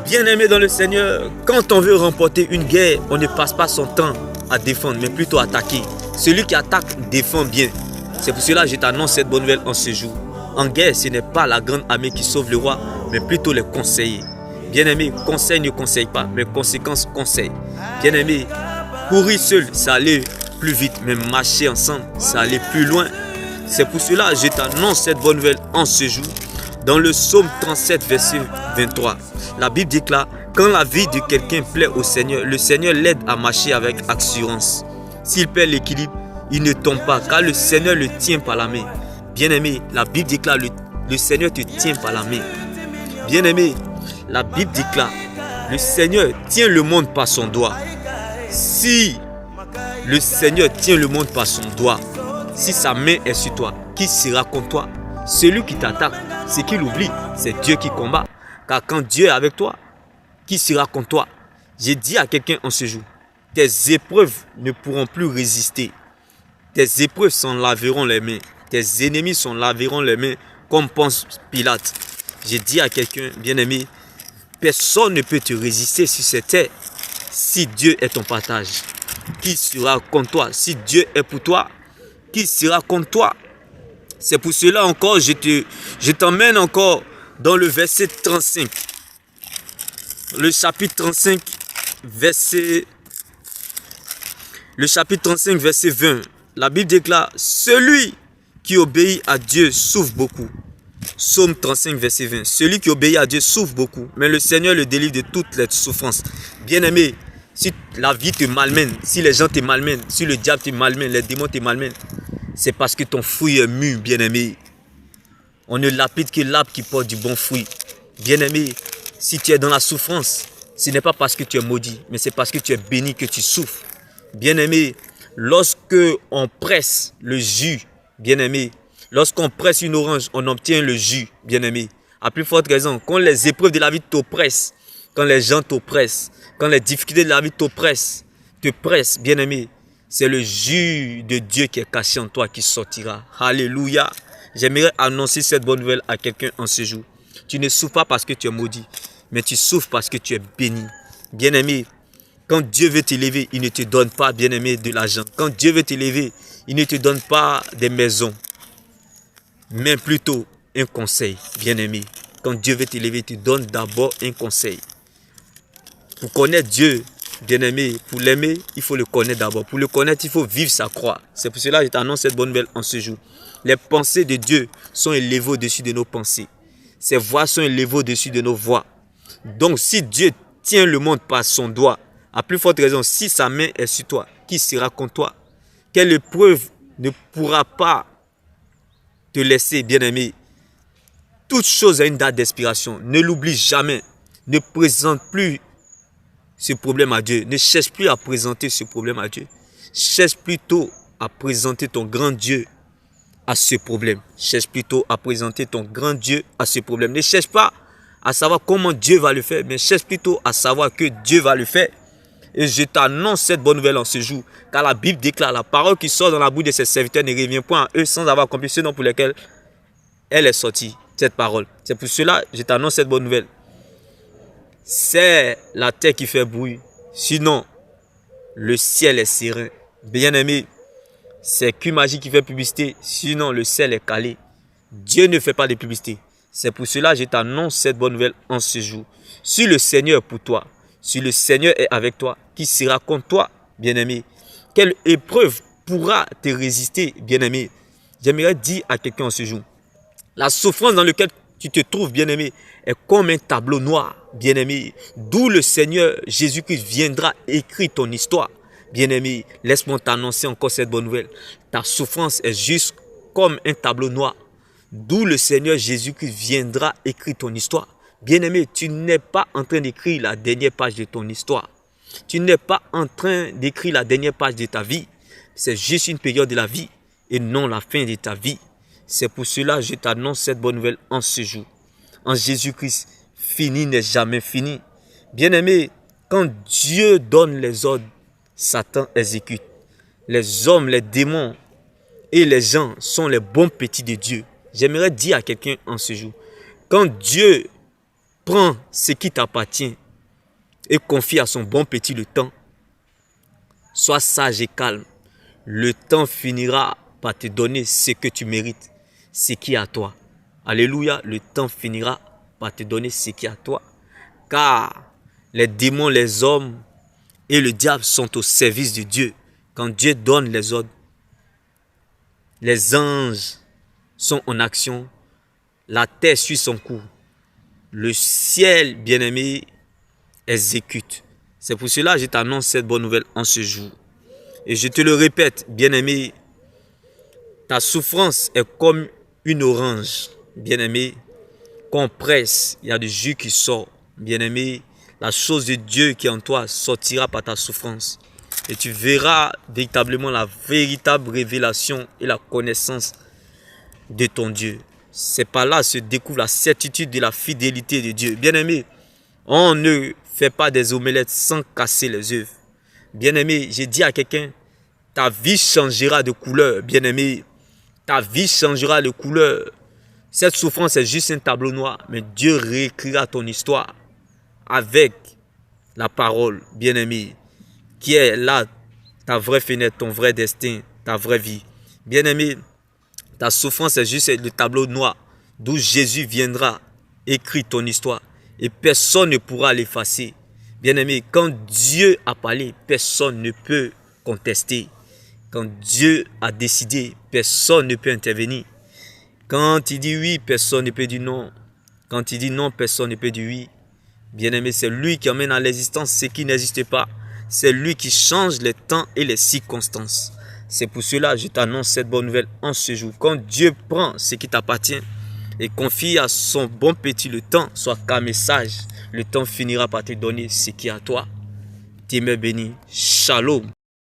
Bien-aimé dans le Seigneur, quand on veut remporter une guerre, on ne passe pas son temps à défendre, mais plutôt à attaquer. Celui qui attaque défend bien. C'est pour cela que je t'annonce cette bonne nouvelle en ce jour. En guerre, ce n'est pas la grande armée qui sauve le roi, mais plutôt les conseillers. Bien-aimé, conseil ne conseille pas, mais conséquence conseille. Bien-aimé, courir seul, ça allait plus vite, mais marcher ensemble, ça allait plus loin. C'est pour cela que je t'annonce cette bonne nouvelle en ce jour. Dans le psaume 37, verset 23, la Bible déclare: quand la vie de quelqu'un plaît au Seigneur, le Seigneur l'aide à marcher avec assurance. S'il perd l'équilibre, il ne tombe pas, car le Seigneur le tient par la main. Bien-aimé, la Bible déclare: le Seigneur te tient par la main. Bien-aimé, la Bible déclare: le Seigneur tient le monde par son doigt. Si le Seigneur tient le monde par son doigt, si sa main est sur toi, qui sera contre toi? Celui qui t'attaque, c'est qu'il oublie, c'est Dieu qui combat. Car quand Dieu est avec toi, qui sera contre toi? J'ai dit à quelqu'un en ce jour: tes épreuves ne pourront plus résister. Tes épreuves s'en laveront les mains. Tes ennemis s'en laveront les mains, comme pense Pilate. J'ai dit à quelqu'un: bien-aimé, personne ne peut te résister sur cette terre. Si Dieu est ton partage, qui sera contre toi? Si Dieu est pour toi, qui sera contre toi? C'est pour cela encore, je t'emmène encore dans le verset 35. Le chapitre 35, verset 20. La Bible déclare: celui qui obéit à Dieu souffre beaucoup. Psaume 35, verset 20. Celui qui obéit à Dieu souffre beaucoup, mais le Seigneur le délivre de toutes les souffrances. Bien-aimé, si la vie te malmène, si les gens te malmènent, si le diable te malmène, les démons te malmènent, c'est parce que ton fruit est mûr, bien-aimé. On ne lapide que l'arbre qui porte du bon fruit. Bien-aimé, si tu es dans la souffrance, ce n'est pas parce que tu es maudit, mais c'est parce que tu es béni que tu souffres. Bien-aimé, lorsque on presse le jus, bien-aimé, lorsqu'on presse une orange, on obtient le jus, bien-aimé. À plus forte raison, quand les épreuves de la vie t'oppressent, quand les gens t'oppressent, quand les difficultés de la vie t'oppressent, te pressent, bien-aimé, c'est le jus de Dieu qui est caché en toi qui sortira. Alléluia. J'aimerais annoncer cette bonne nouvelle à quelqu'un en ce jour. Tu ne souffres pas parce que tu es maudit, mais tu souffres parce que tu es béni. Bien-aimé, quand Dieu veut t'élever, il ne te donne pas, bien-aimé, de l'argent. Quand Dieu veut t'élever, il ne te donne pas des maisons, mais plutôt un conseil, bien-aimé. Quand Dieu veut t'élever, il te donne d'abord un conseil. Pour connaître Dieu, bien-aimé, pour l'aimer, il faut le connaître d'abord. Pour le connaître, il faut vivre sa croix. C'est pour cela que je t'annonce cette bonne nouvelle en ce jour. Les pensées de Dieu sont élevées au-dessus de nos pensées. Ses voix sont élevées au-dessus de nos voix. Donc, si Dieu tient le monde par son doigt, à plus forte raison, si sa main est sur toi, qui sera contre toi? Quelle épreuve ne pourra pas te laisser, bien-aimé? Toute chose a une date d'expiration. Ne l'oublie jamais. Ne présente plus ce problème à Dieu. Ne cherche plus à présenter ce problème à Dieu. Cherche plutôt à présenter ton grand Dieu à ce problème. Cherche plutôt à présenter ton grand Dieu à ce problème. Ne cherche pas à savoir comment Dieu va le faire, mais cherche plutôt à savoir que Dieu va le faire. Et je t'annonce cette bonne nouvelle en ce jour, car la Bible déclare: la parole qui sort dans la bouche de ses serviteurs ne revient point à eux sans avoir accompli ce nom pour lesquels elle est sortie, cette parole. C'est pour cela que je t'annonce cette bonne nouvelle. C'est la terre qui fait bruit, sinon le ciel est serein. Bien-aimé, c'est qu'une magie qui fait publicité, sinon le ciel est calé. Dieu ne fait pas de publicité. C'est pour cela que je t'annonce cette bonne nouvelle en ce jour. Si le Seigneur est pour toi, si le Seigneur est avec toi, qui sera contre toi, bien-aimé? Quelle épreuve pourra te résister, bien-aimé? J'aimerais dire à quelqu'un en ce jour: la souffrance dans laquelle tu te trouves, bien-aimé, est comme un tableau noir, bien-aimé, d'où le Seigneur Jésus-Christ viendra écrire ton histoire. Bien-aimé, laisse-moi t'annoncer encore cette bonne nouvelle. Ta souffrance est juste comme un tableau noir, d'où le Seigneur Jésus-Christ viendra écrire ton histoire. Bien-aimé, tu n'es pas en train d'écrire la dernière page de ton histoire. Tu n'es pas en train d'écrire la dernière page de ta vie. C'est juste une période de la vie et non la fin de ta vie. C'est pour cela que je t'annonce cette bonne nouvelle en ce jour. En Jésus-Christ, fini n'est jamais fini. Bien-aimé, quand Dieu donne les ordres, Satan exécute. Les hommes, les démons et les gens sont les bons petits de Dieu. J'aimerais dire à quelqu'un en ce jour: quand Dieu prends ce qui t'appartient et confie à son bon petit le temps, sois sage et calme. Le temps finira par te donner ce que tu mérites, ce qui est à toi. Alléluia, le temps finira par te donner ce qui est à toi. Car les démons, les hommes et le diable sont au service de Dieu. Quand Dieu donne les ordres, les anges sont en action, la terre suit son cours. Le ciel, bien-aimé, exécute. C'est pour cela que je t'annonce cette bonne nouvelle en ce jour. Et je te le répète, bien-aimé, ta souffrance est comme une orange, bien-aimé, qu'on presse, il y a du jus qui sort. Bien-aimé, la chose de Dieu qui est en toi sortira par ta souffrance. Et tu verras véritablement la véritable révélation et la connaissance de ton Dieu. C'est par là se découvre la certitude de la fidélité de Dieu. Bien-aimé, on ne fait pas des omelettes sans casser les œufs. Bien-aimé, j'ai dit à quelqu'un, ta vie changera de couleur. Bien-aimé, ta vie changera de couleur. Cette souffrance est juste un tableau noir, mais Dieu réécrira ton histoire avec la parole, bien-aimé, qui est là, ta vraie fenêtre, ton vrai destin, ta vraie vie. Bien-aimé, ta souffrance est juste le tableau noir d'où Jésus viendra écrire ton histoire et personne ne pourra l'effacer. Bien-aimé, quand Dieu a parlé, personne ne peut contester. Quand Dieu a décidé, personne ne peut intervenir. Quand il dit oui, personne ne peut dire non. Quand il dit non, personne ne peut dire oui. Bien-aimé, c'est lui qui amène à l'existence ce qui n'existe pas. C'est lui qui change les temps et les circonstances. C'est pour cela que je t'annonce cette bonne nouvelle en ce jour. Quand Dieu prend ce qui t'appartient et confie à son bon petit le temps, sois calme et sage. Le temps finira par te donner ce qui est à toi. T'es béni. Shalom.